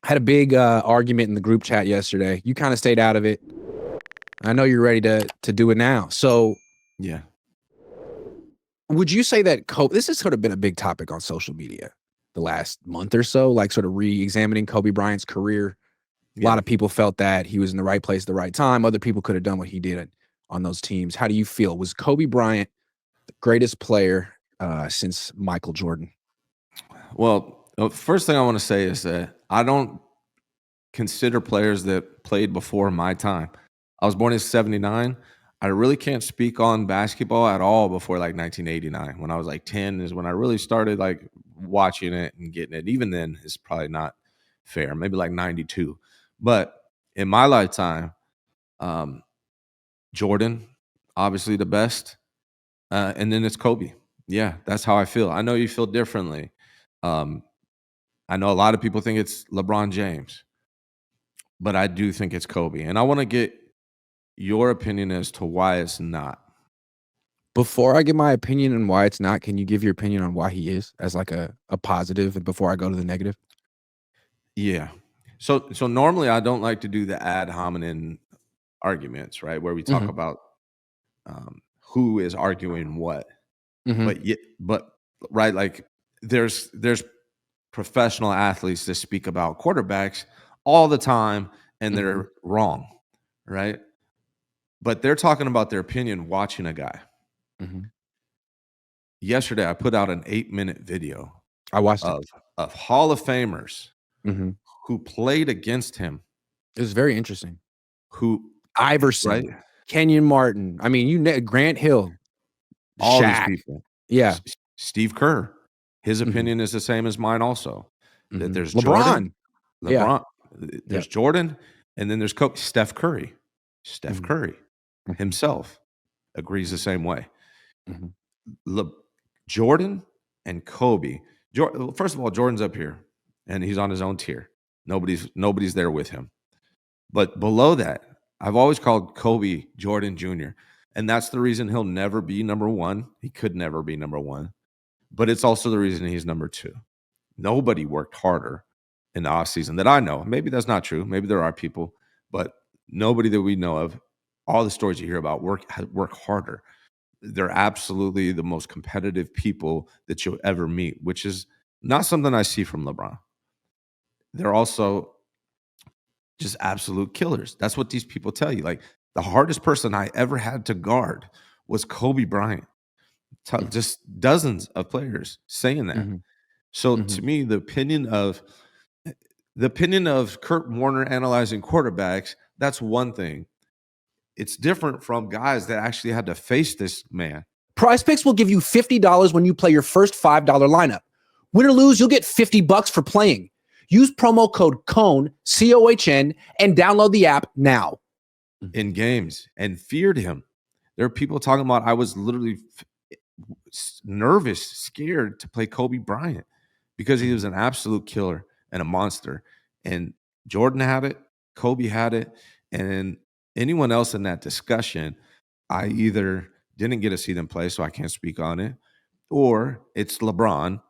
Had a big argument in the group chat yesterday. You kind of stayed out of it. I know you're ready to do it now. So, Yeah. would you say that this has sort of been a big topic on social media the last month or so, like sort of re-examining Kobe Bryant's career? A lot of people felt that he was in the right place at the right time. Other people could have done what he did on those teams. How do you feel? Was Kobe Bryant the greatest player since Michael Jordan? Well, the first thing I want to say is that I don't consider players that played before my time. I was born in 79. I really can't speak on basketball at all before like 1989. When I was like 10 is when I really started like watching it and getting it. Even then, it's probably not fair. Maybe like 92. But in my lifetime, um, Jordan, obviously the best. And then it's Kobe. Yeah, that's how I feel. I know you feel differently. Um, I know a lot of people think it's LeBron James, but I do think it's Kobe. And I want to get your opinion as to why it's not. Before I give my opinion on why it's not, can you give your opinion on why he is as like a positive, and before I go to the negative? Yeah. So normally I don't like to do the ad hominem arguments, right? Where we talk Mhm. about who is arguing what. Mhm. But right, like there's professional athletes that speak about quarterbacks all the time and Mhm. they're wrong, right? But they're talking about their opinion watching a guy. Mhm. Yesterday, I put out an 8-minute video I watched it. of Hall of Famers Mhm. who played against him, It was very interesting. who right? Iverson, Kenyon Martin. I mean, Grant Hill, All these Shaq. people. Yeah. Steve Kerr, his Mhm. opinion is the same as mine also. That Mhm. there's Jordan, LeBron. Yeah. LeBron, there's Yep. Jordan, and then there's Steph Curry. Steph Mhm. Curry Mhm. himself agrees the same way. Mhm. Le- Jordan and Kobe. First of all, Jordan's up here and he's on his own tier. Nobody's there with him. But below that, I've always called Kobe Jordan Jr. And that's the reason he'll never be number one. He could never be number one. But it's also the reason he's number two. Nobody worked harder in the offseason that I know. Maybe that's not true. Maybe there are people, but nobody that we know of, all the stories you hear about work harder. They're absolutely the most competitive people that you'll ever meet, which is not something I see from LeBron. They're also just absolute killers. That's what these people tell you. Like the hardest person I ever had to guard was Kobe Bryant. Mhm. Just dozens of players saying that. Mhm. So to Mhm. me, the opinion of Kurt Warner analyzing quarterbacks, that's one thing. It's different from guys that actually had to face this man. Prize Picks will give you $50 when you play your first $5 lineup. Win or lose, you'll get $50 for playing. Use promo code COHN, COHN, and download the app now. In games and feared him. There are people talking about I was literally nervous, scared to play Kobe Bryant because he was an absolute killer and a monster. And Jordan had it, Kobe had it, and anyone else in that discussion, I either didn't get to see them play, so I can't speak on it, or it's LeBron,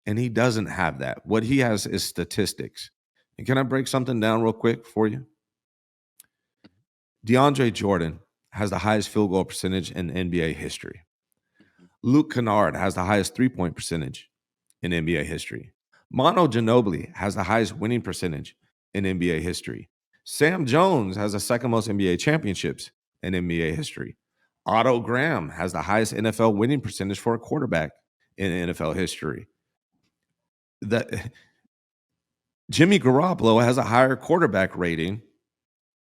and he doesn't have that. What he has is statistics. And can I break something down real quick for you? DeAndre Jordan has the highest field goal percentage in NBA history. Luke Kennard has the highest three-point percentage in NBA history. Mono Ginobili has the highest winning percentage in NBA history. Sam Jones has the second most NBA championships in NBA history. Otto Graham has the highest NFL winning percentage for a quarterback in NFL history. Jimmy Garoppolo has a higher quarterback rating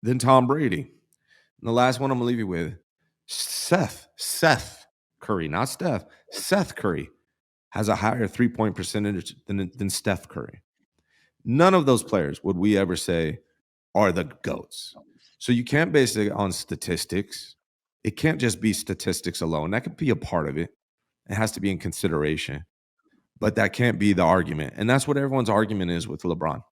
than Tom Brady. And the last one I'm gonna leave you with, Seth Curry, not Steph. Seth Curry has a higher 3-point percentage than Steph Curry. None of those players would we ever say are the GOATs. So you can't base it on statistics. It can't just be statistics alone. That could be a part of it. It has to be in consideration. But that can't be the argument. And that's what everyone's argument is with LeBron.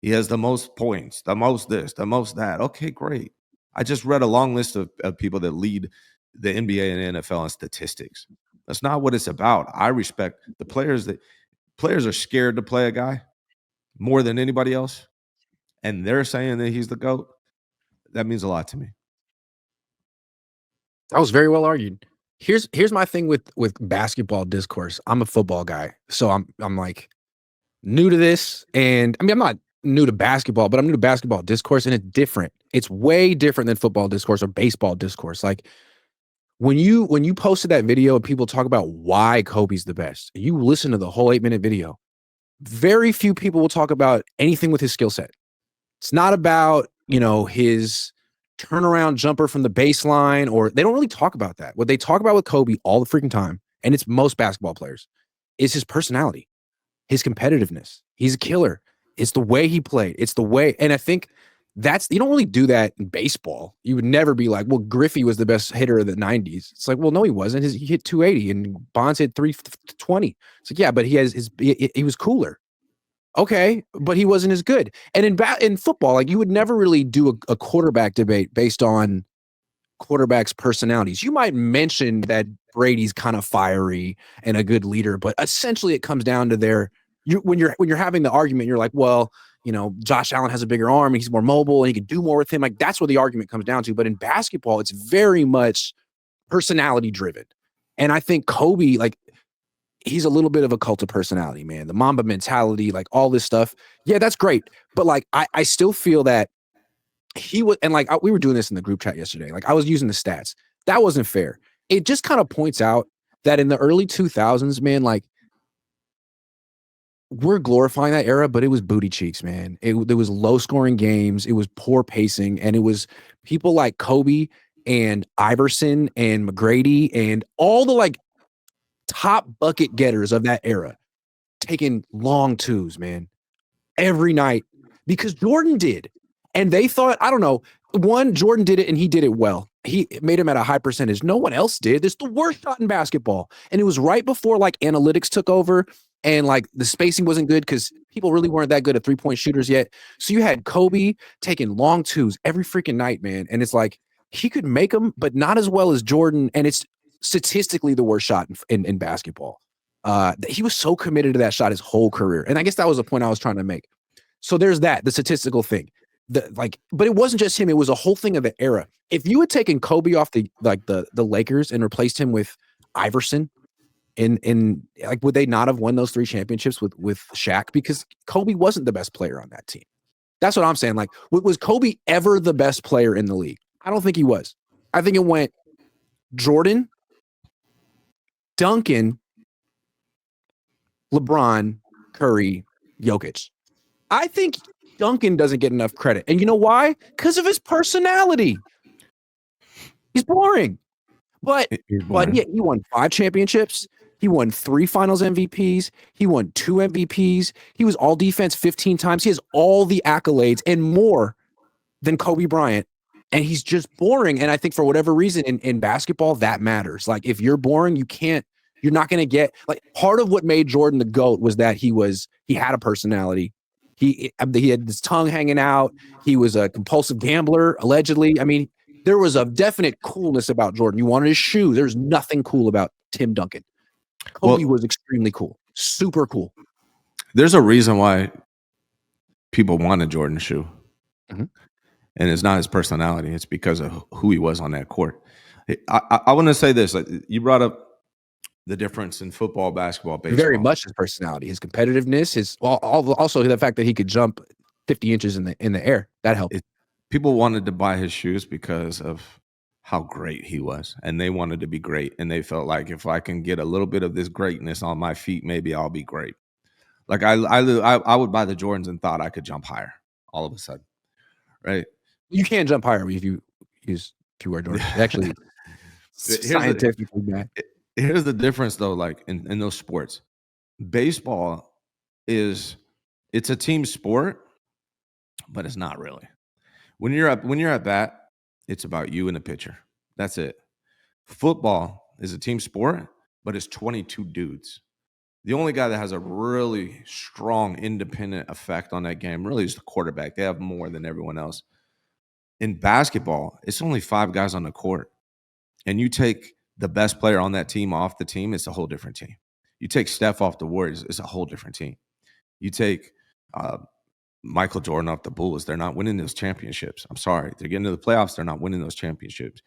He has the most points, the most this, the most that. Okay, great. I just read a long list of people that lead the NBA and NFL in statistics. That's not what it's about. I respect the players are scared to play a guy. more than anybody else, and they're saying that he's the GOAT, that means a lot to me. That was very well argued. Here's my thing with basketball discourse. I'm a football guy, so I'm like new to this, and I mean I'm not new to basketball, but I'm new to basketball discourse, and it's different. It's way different than football discourse or baseball discourse. Like when you posted that video and people talk about why Kobe's the best, you listen to the whole 8-minute video. Very few people will talk about anything with his skill set. It's not about, his turnaround jumper from the baseline, or they don't really talk about that. What they talk about with Kobe all the freaking time, and it's most basketball players, is his personality, his competitiveness. He's a killer. It's the way he played. It's the way, and I think you don't really do that in baseball. You would never be like, well, Griffey was the best hitter of the 90s. It's like, well, no, he wasn't. He hit 280 and Bonds hit 320. It's like, yeah, but he was cooler. Okay, but he wasn't as good. And in football, like you would never really do a quarterback debate based on quarterbacks' personalities. You might mention that Brady's kind of fiery and a good leader, but essentially it comes down to when you're having the argument, you're like, well, Josh Allen has a bigger arm and he's more mobile and he can do more with him. Like that's what the argument comes down to. But in basketball, it's very much personality driven. And I think Kobe, like, he's a little bit of a cult of personality, man. The Mamba mentality, like all this stuff. Yeah, that's great. But like, I still feel that he was, and like we were doing this in the group chat yesterday. Like I was using the stats. That wasn't fair. It just kind of points out that in the early 2000s, man, like we're glorifying that era, but it was booty cheeks, man. There was low scoring games. It was poor pacing. And it was people like Kobe and Iverson and McGrady and all the like top bucket getters of that era taking long twos, man, every night because Jordan did. And they thought, I don't know, Jordan did it and he did it well. He made him at a high percentage. No one else did. It's the worst shot in basketball. And it was right before like analytics took over and like the spacing wasn't good because people really weren't that good at 3-point shooters yet. So you had Kobe taking long twos every freaking night, man. And it's like he could make them, but not as well as Jordan. And it's statistically the worst shot in basketball. He was so committed to that shot his whole career. And I guess that was the point I was trying to make. So there's the statistical thing. But it wasn't just him. It was a whole thing of the era. If you had taken Kobe off the Lakers and replaced him with Iverson, in like, would they not have won those 3 championships with Shaq? Because Kobe wasn't the best player on that team. That's what I'm saying. Like, was Kobe ever the best player in the league? I don't think he was. I think it went Jordan, Duncan, LeBron, Curry, Jokic. I think Duncan doesn't get enough credit. And you know why? Because of his personality. He's boring. But yeah, he won 5 championships. He won 3 finals MVPs. He won 2 MVPs. He was all defense 15 times. He has all the accolades and more than Kobe Bryant. And he's just boring. And I think for whatever reason in basketball, that matters. Like if you're boring, you're not going to get, like, part of what made Jordan the GOAT was that he had a personality. He had his tongue hanging out. He was a compulsive gambler, allegedly. I mean, there was a definite coolness about Jordan. You wanted his shoe. There's nothing cool about Tim Duncan. Kobe was extremely cool, super cool. There's a reason why people wanted Jordan's shoe. Mm-hmm. And it's not his personality. It's because of who he was on that court. I want to say this. Like, you brought up the difference in football, basketball, baseball. Very much his personality, his competitiveness, also the fact that he could jump 50 inches in the air. That helped. People wanted to buy his shoes because of how great he was, and they wanted to be great. And they felt like, if I can get a little bit of this greatness on my feet, maybe I'll be great. Like I would buy the Jordans and thought I could jump higher all of a sudden, right? You can't jump higher if you wear Jordans. Actually, scientifically bad. Here's the difference, though. Like in those sports, baseball it's a team sport, but it's not really. When you're at bat, it's about you and the pitcher. That's it. Football is a team sport, but it's 22 dudes. The only guy that has a really strong independent effect on that game really is the quarterback. They have more than everyone else. In basketball, it's only 5 guys on the court. And you take the best player on that team off the team, it's a whole different team. You take Steph off the Warriors, it's a whole different team. You take Uh, Michael Jordan off the Bulls, they're not winning those championships. I'm sorry. They're getting to the playoffs, they're not winning those championships.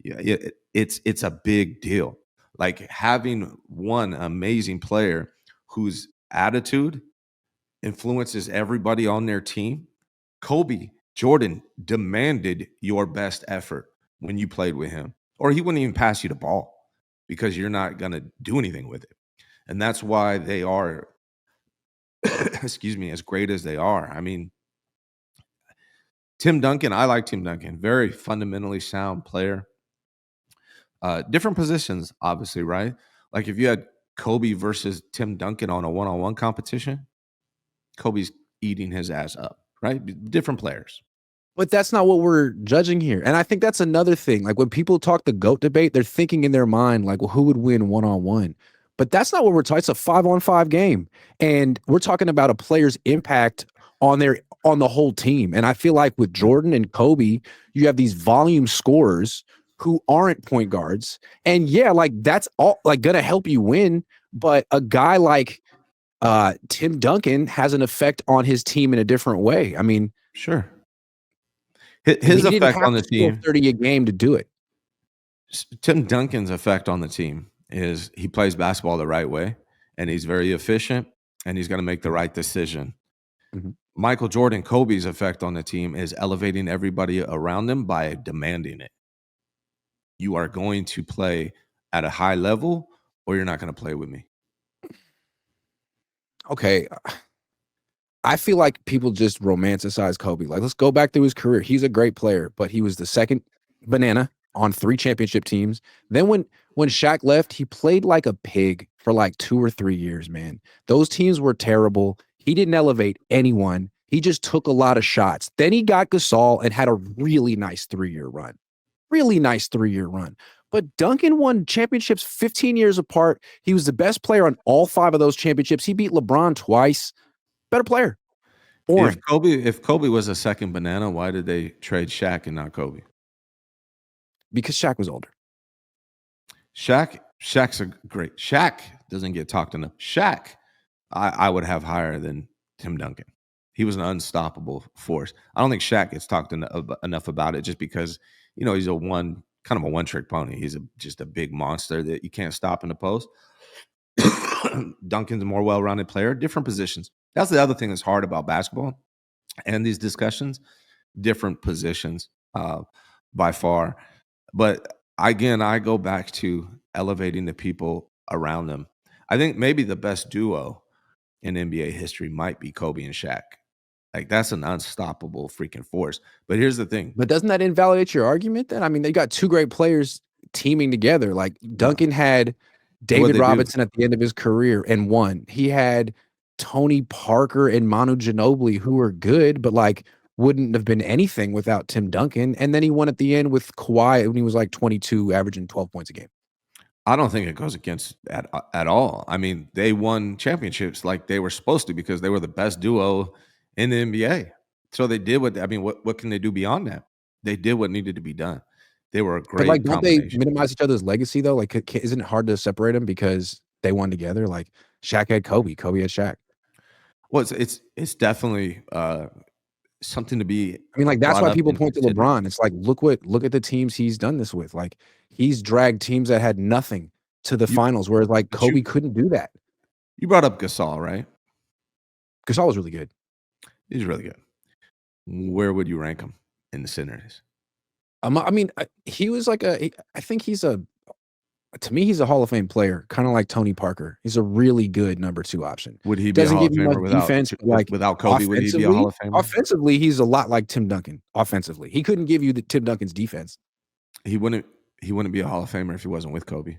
Yeah, it's a big deal. Like having one amazing player whose attitude influences everybody on their team. Kobe Jordan demanded your best effort when you played with him, or he wouldn't even pass you the ball because you're not going to do anything with it. And that's why they are, excuse me, as great as they are. I mean, Tim Duncan, I like Tim Duncan, very fundamentally sound player. Different positions, obviously, right? Like if you had Kobe versus Tim Duncan on a one-on-one competition, Kobe's eating his ass up, right? Different players. But that's not what we're judging here. And I think that's another thing. Like when people talk the GOAT debate, they're thinking in their mind, like, well, who would win one-on-one? But that's not what we're talking. It's a 5-on-5 game. And we're talking about a player's impact on the whole team. And I feel like with Jordan and Kobe, you have these volume scorers who aren't point guards. And yeah, like that's all like gonna help you win. But a guy like Tim Duncan has an effect on his team in a different way. I mean, Sure. and His he didn't effect have on the to score team, 30 a game to do it. Tim Duncan's effect on the team is he plays basketball the right way and he's very efficient and he's going to make the right decision. Mhm. Michael Jordan, Kobe's effect on the team is elevating everybody around them by demanding it. You are going to play at a high level or you're not going to play with me. Okay. I feel like people just romanticize Kobe. Like, let's go back through his career. He's a great player, but he was the second banana on 3 championship teams. Then when Shaq left, he played like a pig for like 2 or 3 years, man. Those teams were terrible. He didn't elevate anyone. He just took a lot of shots. Then he got Gasol and had a really nice 3-year run. Really nice 3-year run. But Duncan won championships 15 years apart. He was the best player on all 5 of those championships. He beat LeBron twice. Better player. Boring. If Kobe was a second banana, why did they trade Shaq and not Kobe? Because Shaq was older. Shaq's a great. Shaq doesn't get talked enough. Shaq, I would have higher than Tim Duncan. He was an unstoppable force. I don't think Shaq gets talked enough about it just because he's kind of a one trick pony. He's just a big monster that you can't stop in the post. Duncan's a more well rounded player, different positions. That's the other thing that's hard about basketball and these discussions. Different positions by far. But again, I go back to elevating the people around them. I think maybe the best duo in NBA history might be Kobe and Shaq. Like that's an unstoppable freaking force. But here's the thing. But doesn't that invalidate your argument then? I mean, they got 2 great players teaming together. Like Duncan had David They do? Robinson at the end of his career and won. He had Tony Parker and Manu Ginobili who were good, but like wouldn't have been anything without Tim Duncan. And then he won at the end with Kawhi when he was like 22, averaging 12 points a game. I don't think it goes against at all. I mean, they won championships like they were supposed to because they were the best duo in the NBA. So they did what can they do beyond that? They did what needed to be done. They were a But like, great don't they combination. minimize each other's legacy though? Like, isn't it hard to separate them because they won together? Like Shaq had Kobe, Kobe had Shaq. Well, it's definitely something to be I mean, like, that's brought why up people and point to considered. LeBron. It's like, look at the teams he's done this with. Like, he's dragged teams that had nothing to the You finals, whereas like but Kobe couldn't do that. you brought up Gasol, right? Gasol was really good. He's really good. Where would you rank him in the centers? I mean, he was like I think he's to me, he's a Hall of Fame player, kind of like Tony Parker. He's a really good number 2 option. Would he be a Doesn't Hall give of you much Famer defense, but like without Kobe? Would he be a Hall of Famer? offensively, he's a lot like Tim Duncan. Offensively, he couldn't give you the Tim Duncan's defense. He wouldn't be a Hall of Famer if he wasn't with Kobe.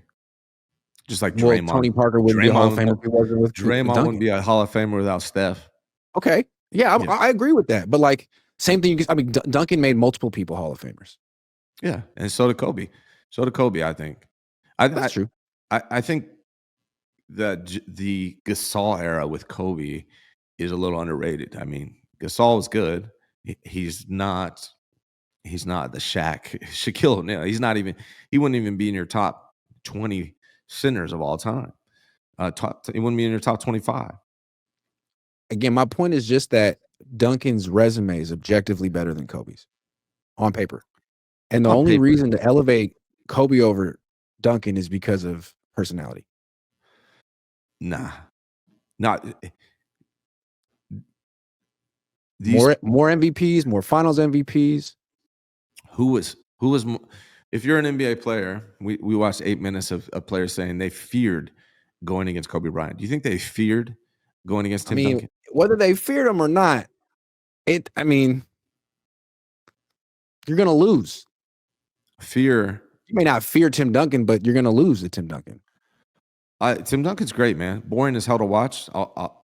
Just like Well, Draymond. Tony Parker wouldn't be a Hall of Famer if he wasn't with Draymond Duncan. wouldn't be a Hall of Famer without Steph. Okay. Yeah, Yeah. I agree with that. But like, same thing. I mean, Duncan made multiple people Hall of Famers. Yeah, and so did Kobe. I think. That's true. I think that the Gasol era with Kobe is a little underrated. I mean, Gasol was good. He's not the Shaq, Shaquille O'Neal. He wouldn't even be in your top 20 centers of all time. He wouldn't be in your top 25. again, my point is just that Duncan's resume is objectively better than Kobe's on paper. And the On only paper. reason to elevate Kobe over Duncan is because of personality. Nah. Not these More MVPs, more finals MVPs. who was if you're an NBA player, we watched 8 minutes of players saying they feared going against Kobe Bryant. Do you think they feared going against Tim Duncan? Whether they feared him or not, I mean, you're gonna lose. Fear. You may not fear Tim Duncan, but you're gonna lose to Tim Duncan. Tim Duncan's great, man. Boring as hell to watch.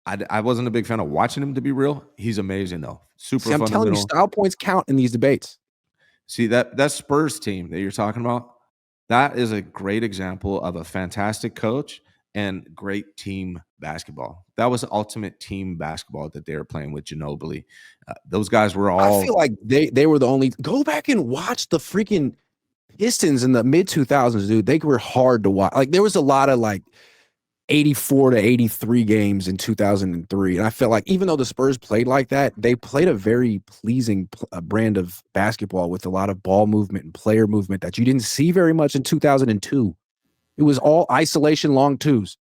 I wasn't a big fan of watching him, to be real. He's amazing though. Super See, I'm telling you, fundamental. style points count in these debates. See that Spurs team that you're talking about, that is a great example of a fantastic coach and great team basketball. That was ultimate team basketball that they were playing with Ginobili. Those guys were all. I feel like they were the only. Go back and watch the freaking Pistons in the mid 2000s, dude. They were hard to watch. Like there was a lot of like 84 to 83 games in 2003. And I felt like even though the Spurs played like that, they played a very pleasing brand of basketball with a lot of ball movement and player movement that you didn't see very much in 2002. It was all isolation long twos.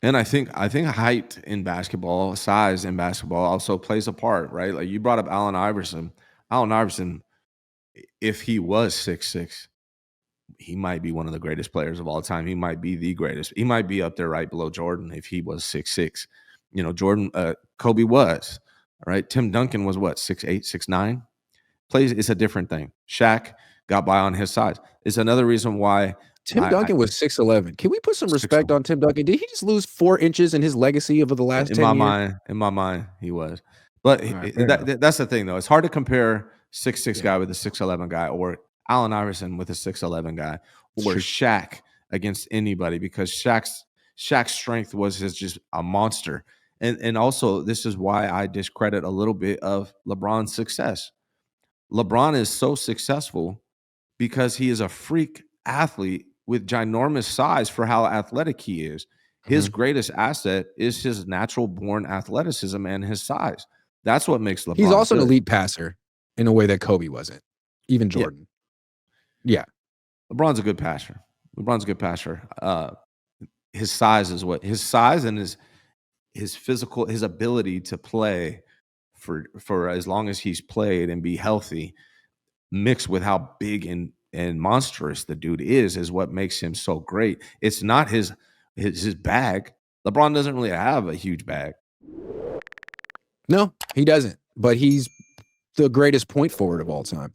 And I think height in basketball, size in basketball also plays a part, right? Like you brought up Allen Iverson. Allen Iverson, if he was 6'6", he might be one of the greatest players of all time. He might be the greatest. He might be up there right below Jordan if he was 6'6". You know, Jordan, Kobe was, all right? Tim Duncan was what, 6'8", 6'9"? Plays, it's a different thing. Shaq got by on his size. It's another reason why Tim Duncan was 6'11". Can we put some respect 6'11". on Tim Duncan? Did he just lose 4 inches in his legacy over the last 10 years? In my mind, he was. But Right, that's the thing, though. It's hard to compare 6'6" guy with a 6'11" guy, or Allen Iverson with a 6'11" guy, or Shaq against anybody, because Shaq's strength was just a monster. And also, this is why I discredit a little bit of LeBron's success. LeBron is so successful because he is a freak athlete with ginormous size for how athletic he is. His greatest asset is his natural born athleticism and his size. That's what makes LeBron. He's also good. an elite passer in a way that Kobe wasn't. Even Jordan. Yeah. LeBron's a good passer. His size is what his size and his physical, his ability to play for as long as he's played and be healthy, mixed with how big and monstrous the dude is what makes him so great. It's not his bag. LeBron doesn't really have a huge bag. No, he doesn't. But he's the greatest point forward of all time.